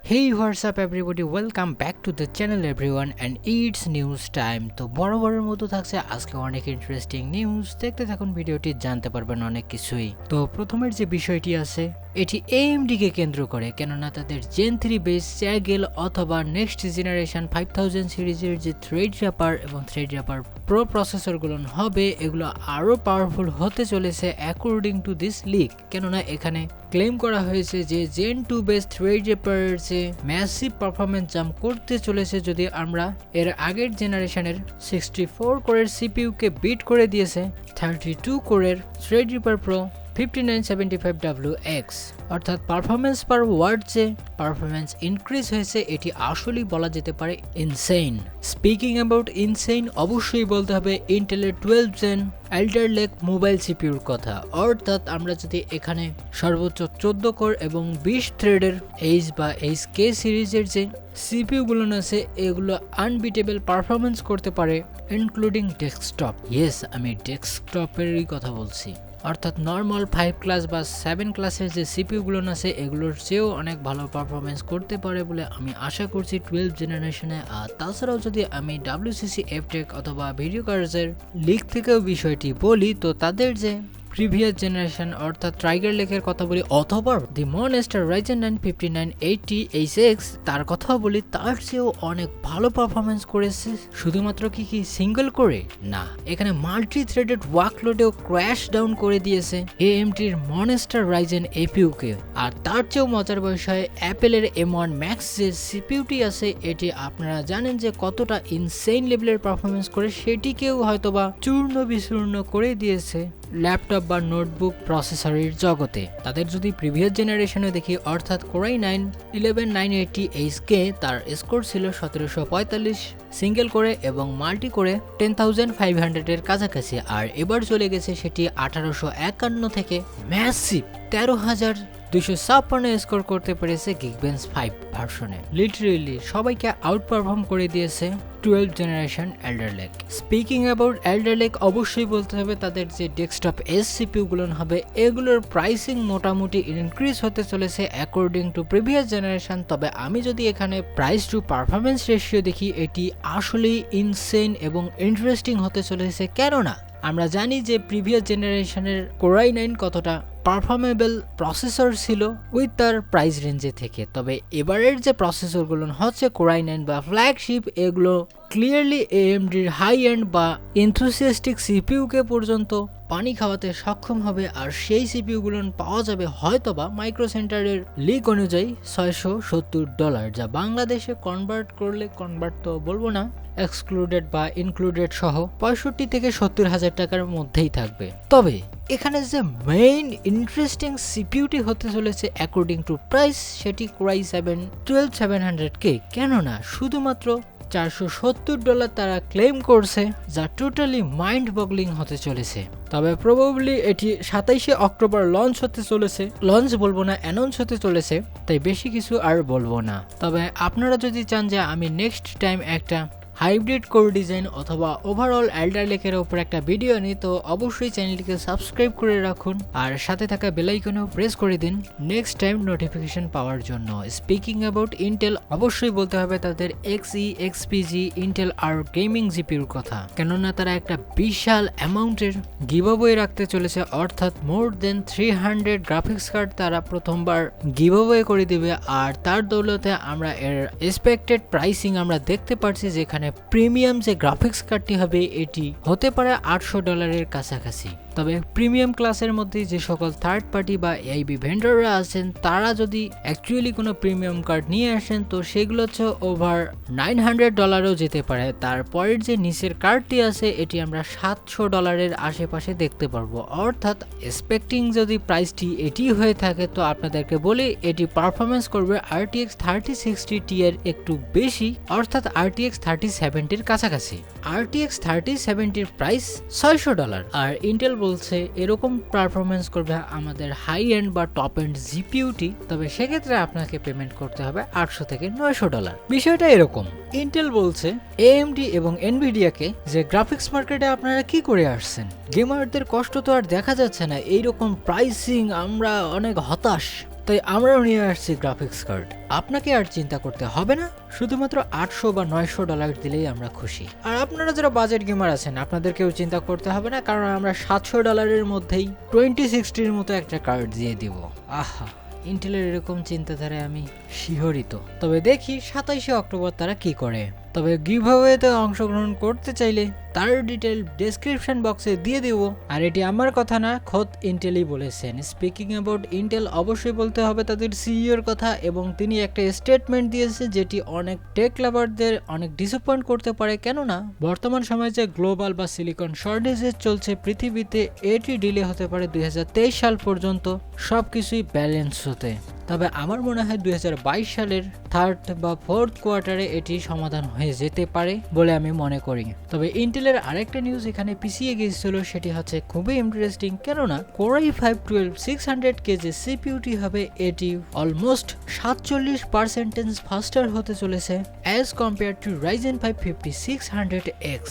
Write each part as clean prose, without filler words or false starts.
Hey, what's up everybody, welcome back to the channel everyone and it's news time। তো বরাবরের মতো থাকছে আজকে অনেক ইন্টারেস্টিং নিউজ, দেখতে থাকুন ভিডিওটি, জানতে পারবেন অনেক কিছুই। তো প্রথমের যে বিষয়টি আছে এটি AMD কে কেন্দ্র করে, কেননা তাদের Gen 3 বেস চ্যাগেল অথবা নেক্সট জেনারেশন 5000 সিরিজের যে থ্রেডর‍্যাপার এবং থ্রেডর‍্যাপার প্রো প্রসেসরগুলো হবে এগুলো আরও পাওয়ারফুল হতে চলেছে অ্যাকর্ডিং টু দিস লিক। কেননা এখানে ক্লেম করা হয়েছে যে Gen 2 বেস থ্রেডর‍্যাপার যে ম্যাসিভ পারফরমেন্স জাম্প করতে চলেছে যদি আমরা এর আগের জেনারেশনের 64 কোরের CPU কে বিট করে দিয়েছে 32 কোরের থ্রেডর‍্যাপার প্রো 5975WX, অর্থাৎ পারফরমেন্স পার ওয়ার্ড যে পারফরমেন্স ইনক্রিজ হয়েছে এটি আসলেই বলা যেতে পারে ইনসেইন। স্পিকিং অ্যাবাউট ইনসেইন, অবশ্যই বলতে হবে ইন্টেলের 12 জেন এল্ডার লেক মোবাইল সিপিউর কথা। অর্থাৎ আমরা যদি এখানে সর্বোচ্চ 14 কোর এবং 20 থ্রেডের HK সিরিজের যে সিপিইউগুলো আছে এগুলো আনবিটেবল পারফরমেন্স করতে পারে ইনক্লুডিং ডেস্কটপ। ইয়েস, আমি ডেস্কটপেরই কথা বলছি। অর্থাৎ নর্মাল 5 ক্লাস বা 7 ক্লাসের যে সিপিইউগুলো আছে এগুলোর চেয়েও অনেক ভালো পারফরমেন্স করতে পারে বলে আমি আশা করছি 12 জেনারেশনে। আর তাছাড়াও যদি আমি WCC F-Tech অথবা ভিডিও কার্ডসের লিক থেকেও বিষয়টি বলি, তো তাদের যে প্রিভিয়াস জেনারেশন অর্থাৎ টাইগার লেকের কথা বলি অথবা দি মনস্টার রাইজেন 9 5980HX তার কথাও বলি, তার চেয়েও অনেক ভালো পারফরমেন্স করেছে। শুধুমাত্র কি সিঙ্গেল করে না, এখানে মাল্টি থ্রেডেড ওয়ার্কলোডেও ক্র্যাশ ডাউন করে দিয়েছে AMDর মনস্টার রাইজেন APU কে। আর তার চেয়েও মজার বিষয় অ্যাপেলের M1 Max যে সিপিইউটি আছে এটি আপনারা জানেন যে কতটা ইনসেইন লেভেলের পারফরমেন্স করে, সেটিকেও হয়তোবা চূর্ণ বিচূর্ণ করে দিয়েছে ল্যাপটপ বা নোটবুক প্রসেসরের জগতে। তাদের যদি প্রিভিয়াস জেনারেশনে দেখি অর্থাৎ Core i9 11980HK তার স্কোর ছিল 1745 সিঙ্গেল করে এবং মাল্টি করে 10500 এর কাছাকাছি। আর এবার চলে গেছে সেটি 1851 থেকে ম্যাসিভ 13256 স্কোর করতে পেরেছে Geekbench 5 ভার্সনে। লিটারেলি সবাইকে আউট পারফর্ম করে দিয়েছে 12 generation এল্ডার lake. Speaking about এল্ডার lake, অবশ্যই বলতে হবে তাদের যে ডেস্কটপ CPU গুলো হবে এগুলোর প্রাইসিং মোটামুটি ইনক্রিজ হতে চলেছে অ্যাকর্ডিং টু প্রিভিয়াস জেনারেশন। তবে আমি যদি এখানে প্রাইস টু পারফরমেন্স রেশিও দেখি এটি আসলেই ইনসেইন এবং ইন্টারেস্টিং হতে চলেছে। কেননা আমরা জানি যে প্রিভিয়াস জেনারেশনের Core i9 কতটা পারফর্মেবল প্রসেসর ছিল উইথ তার প্রাইস রেঞ্জে থেকে। তবে এবারের যে প্রসেসরগুলো হচ্ছে Core i9 বা ফ্ল্যাগশিপ এগুলো ক্লিয়ারলি AMDর হাই এন্ড বা এনথুসিয়াস্টিক CPU কে পর্যন্ত পানি খাওয়াতে সক্ষম হবে। আর সেই CPU গুলো পাওয়া যাবে হয়তোবা মাইক্রো সেন্টারের লিক অনুযায়ী $670, যা বাংলাদেশে কনভার্ট করলে, কনভার্ট তো বলবো না, এক্সক্লুডেড বা ইনক্লুডেড সহ 65 থেকে 70 হাজার টাকার মধ্যেই থাকবে। তবে এখানে যে মেইন ইন্টারেস্টিং সিপিইউটি হতে চলেছে অ্যাকর্ডিং টু প্রাইস সেটি Core i7 12700K। কেননা শুধুমাত্র $470 তারা ক্লেম করছে, যা টোটালি মাইন্ড বগলিং হতে চলেছে। তবে প্রবাবলি এটি 27শে অক্টোবর লঞ্চ হতে চলেছে, লঞ্চ বলবো না, অ্যানাউন্স হতে চলেছে, তাই বেশি কিছু আর বলবো না। তবে আপনারা যদি চান যে আমি নেক্সট টাইম একটা হাইব্রিড কোর ডিজাইন অথবা ওভারঅল এল্ডার লেকের উপর একটা ভিডিও নিই, তো অবশ্যই চ্যানেলটিকে সাবস্ক্রাইব করে রাখুন আর সাথে থাকা বেল আইকনেও প্রেস করে দিন নেক্সট টাইম নোটিফিকেশন পাওয়ার জন্য। স্পিকিং অ্যাবাউট ইন্টেল, অবশ্যই বলতে হবে তাদের Xe XPG ইন্টেল আর গেমিং জিপির কথা। কেননা তারা একটা বিশাল অ্যামাউন্টের গিভঅ্যাওয়ে রাখতে চলেছে, অর্থাৎ মোর দেন 300 গ্রাফিক্স কার্ড তারা প্রথমবার গিভঅ্যাওয়ে করে দিবে। আর তার দৌলতে আমরা এর এক্সপেক্টেড প্রাইসিং আমরা দেখতে পাচ্ছি, যেখানে প্রিমিয়াম যে গ্রাফিক্স কার্ডটি হবে এটি হতে পারে $800 কাছাকাছি। তবে প্রিমিয়াম ক্লাসের মধ্যে যে সকল থার্ড পার্টি বা AIB ভেন্ডররা আছেন তারা যদি অ্যাকচুয়ালি কোনো প্রিমিয়াম কার্ড নিয়ে আসেন তো সেগুলো হচ্ছে ওভার $900ও যেতে পারে। তারপরের যে নিচের কার্ডটি আছে এটি আমরা $700 আশেপাশে দেখতে পারবো। অর্থাৎ এক্সপেক্টিং যদি প্রাইসটি এটি হয়ে থাকে তো আপনাদেরকে বলি এটি পারফরমেন্স করবে RTX 3060 Ti এর একটু বেশি, অর্থাৎ RTX 3070 কাছাকাছি। RTX 3070 প্রাইস $600 আর ইন্টেল বলছে এরকম পারফরমেন্স করবে আমাদের হাই এন্ড বা টপ এন্ড জিপিইউটি। তবে সেক্ষেত্রে আপনাকে পেমেন্ট করতে হবে $800 থেকে $900। বিষয়টা এরকম, ইন্টেল বলছে AMD এবং Nvidia কে যে গ্রাফিক্স মার্কেটে আপনারা কি করে আসছেন, গেমারদের কষ্ট তো আর দেখা যাচ্ছে না, এইরকম প্রাইসিং, আমরা অনেক হতাশ। তাই আমরাও নিয়ে আসছি গ্রাফিক্স কার্ড। আপনাকে আর চিন্তা করতে হবে না, শুধুমাত্র 800 বা 900 ডলার দিলেই আমরা খুশি। আর আপনারা যারা বাজেট গেমার আছেন আপনাদেরকেও চিন্তা করতে হবে না, কারণ আমরা 700 ডলারের মধ্যেই 2060 মতো একটা কার্ড দিয়ে দিব। আহা, ইন্টেলের এরকম চিন্তাধারায় আমি শিহরিত। তবে দেখি 27শে অক্টোবর তারা কি করে। তবে গিভঅ্যাওয়েতে অংশগ্রহণ করতে চাইলে তার ডিটেল ডেসক্রিপশন বক্সে দিয়ে দেব। আর এটি আমার কথা না, খোদ ইন্টেলই বলেছেন। স্পিকিং অ্যাবাউট ইন্টেল, অবশ্যই বলতে হবে তাদের সিইওর কথা, এবং তিনি একটা স্টেটমেন্ট দিয়েছে যেটি অনেক টেক লাভারদের অনেক ডিসঅ্যাপয়েন্ট করতে পারে। কেননা বর্তমান সময়ে যে গ্লোবাল বা সিলিকন শর্টেজেস চলছে পৃথিবীতে, এটি ডিলে হতে পারে 2023 সাল পর্যন্ত সবকিছুই ব্যালেন্স হতে। তবে আমার মনে হয় 2022 সালের থার্ড বা ফোর্থ কোয়ার্টারে এটি সমাধান হয়ে যেতে পারে বলে আমি মনে করি। তবে ইন্টেলের আরেকটা নিউজ এখানে পিছিয়ে গিয়েছিল, সেটি হচ্ছে খুবই ইন্টারেস্টিং। কেননা Core i5-12600K যে সিপিইউটি হবে, এটি অলমোস্ট 47% ফাস্টার হতে চলেছে as compare to Ryzen 5 5600X।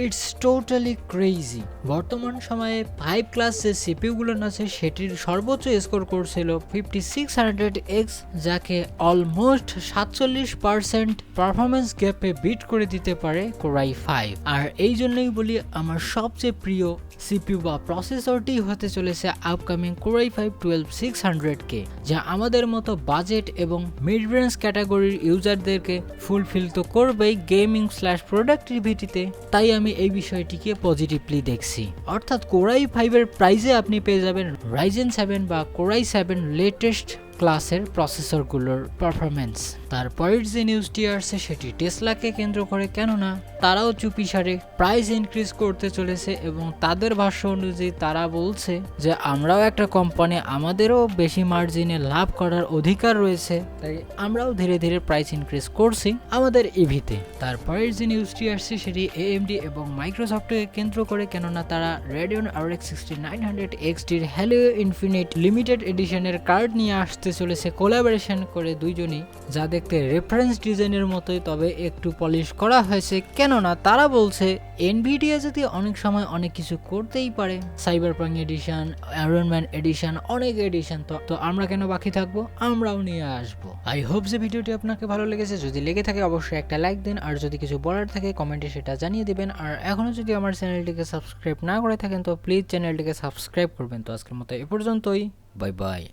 It's totally crazy. বর্তমান সময়ে 5 ক্লাস যে সিপিইউ গুলো আছে সেটির সর্বোচ্চ স্কোর করছিল 5600X, যাকে অলমোস্ট 47% পারফরমেন্স গ্যাপে বিট করে দিতে পারে Core i5। আর এই জন্যই বলি আমার সবচেয়ে প্রিয় সিপিইউ বা প্রসেসরটি হতে চলেছে আপকামিং Core i5-12600K, যা আমাদের মতো বাজেট এবং মিড রেঞ্জ ক্যাটাগরির ইউজারদেরকে ফুলফিল তো করবেই গেমিং / প্রোডাক্টিভিটিতে। তাই আমি এই বিষয়টিকে পজিটিভলি দেখছি। অর্থাৎ Core i5 এর প্রাইসে আপনি পেয়ে যাবেন Ryzen 7 বা Core i7 লেটেস্ট ক্লাসের প্রসেসরগুলোর পারফরমেন্স। তারপরের যে নিউজটি আসছে সেটি টেসলাকে কেন্দ্র করে। কেননা তারাও চুপিসারে প্রাইস ইনক্রিজ করতে চলেছে, এবং তাদের ভাষ্য অনুযায়ী তারা বলছে যে আমরাও একটা কোম্পানি, আমাদেরও বেশি মার্জিনে লাভ করার অধিকার রয়েছে, তাই আমরাও ধীরে ধীরে প্রাইস ইনক্রিজ করছি আমাদের ইভিতে। তারপরের যে নিউজটি আসছে সেটি AMD এবং মাইক্রোসফটকে কেন্দ্র করে। কেননা তারা Radeon RX 6900XT Halo Infinite limited এডিশনের কার্ড নিয়ে আসতে চলেছে কোলাবোরেশন করে দুইজনই, যা দেখতে রেফারেন্স ডিজাইনের মতোই, তবে একটু পলিশ করা হয়েছে। কেননা তারা বলছে এনভিডিয়া যদি অনেক সময় অনেক কিছু করতেই পারে, Cyberpunk edition, iron man edition, অনেক এডিশন, তো আমরা কেন বাকি থাকবো, আমরাও নিয়ে আসবো। আই হোপ যে ভিডিওটি আপনাকে ভালো লেগেছে। যদি লেগে থাকে অবশ্যই একটা লাইক দিন, আর যদি কিছু বলার থাকে কমেন্টে সেটা জানিয়ে দিবেন। আর এখনো যদি আমার চ্যানেলটিকে সাবস্ক্রাইব না করে থাকেন তো প্লিজ চ্যানেলটিকে সাবস্ক্রাইব করবেন। তো আজকের মতো এ পর্যন্তই, বাই বাই।